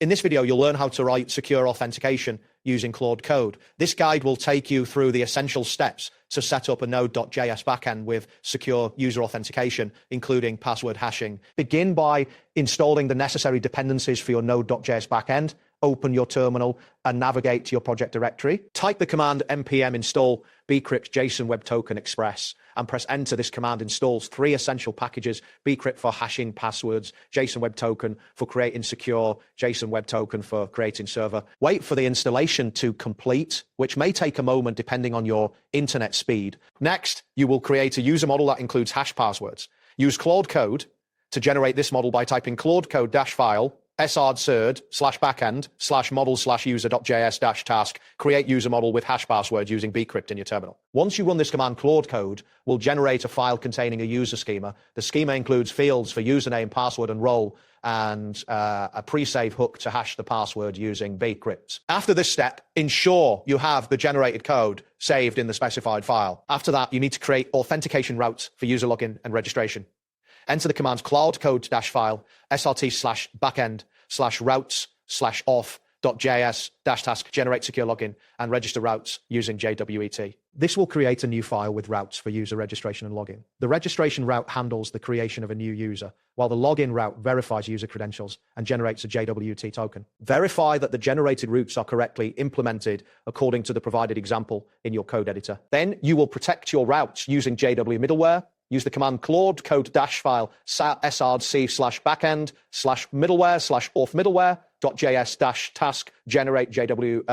In this video, you'll learn how to write secure authentication using Claude Code. This guide will take you through the essential steps to set up a Node.js backend with secure user authentication, including password hashing. Begin by installing the necessary dependencies for your Node.js backend. Open your terminal and navigate to your project directory. Type the command npm install bcrypt JSON Web Token Express and press enter. This command installs 3 essential packages: bcrypt for hashing passwords, JSON Web Token for creating secure, JSON Web Token for creating server. Wait for the installation to complete, which may take a moment depending on your internet speed. Next, you will create a user model that includes hash passwords. Use Claude Code to generate this model by typing Claude Code -file srd/backend/model/user.js-task, create user model with hash password using bcrypt in your terminal. Once you run this command, Claude Code will generate a file containing a user schema. The schema includes fields for username, password, and role, and a pre-save hook to hash the password using bcrypt. After this step, ensure you have the generated code saved in the specified file. After that, you need to create authentication routes for user login and registration. Enter the commands Claude Code -file srt/backend/routes/auth.js-task, generate secure login and register routes using JWT. This will create a new file with routes for user registration and login. The registration route handles the creation of a new user, while the login route verifies user credentials and generates a JWT token. Verify that the generated routes are correctly implemented according to the provided example in your code editor. Then you will protect your routes using JW middleware. Use the command Claude Code -file src/backend/middleware/auth middleware.js-task, generate JW.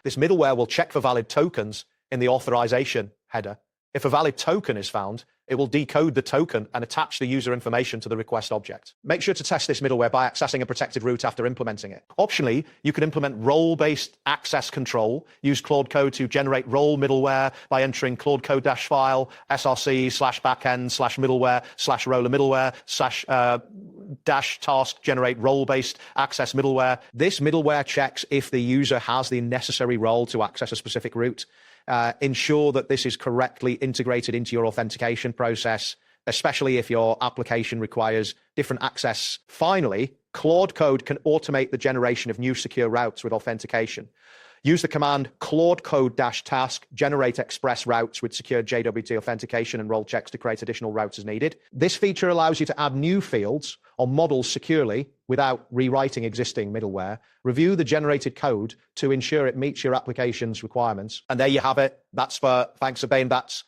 This middleware will check for valid tokens in the authorization header. If a valid token is found, it will decode the token and attach the user information to the request object. Make sure to test this middleware by accessing a protected route after implementing it. Optionally, you can implement role-based access control. Use Claude Code to generate role middleware by entering Claude Code -file src/backend/middleware/roller middleware/task, generate role-based access middleware. This middleware checks if the user has the necessary role to access a specific route. Ensure that this is correctly integrated into your authentication process, especially if your application requires different access. Finally, Claude Code can automate the generation of new secure routes with authentication. Use the command Claude Code -task, generate express routes with secure JWT authentication and role checks to create additional routes as needed. This feature allows you to add new fields or models securely without rewriting existing middleware. Review the generated code to ensure it meets your application's requirements. And there you have it. Thanks for being bats.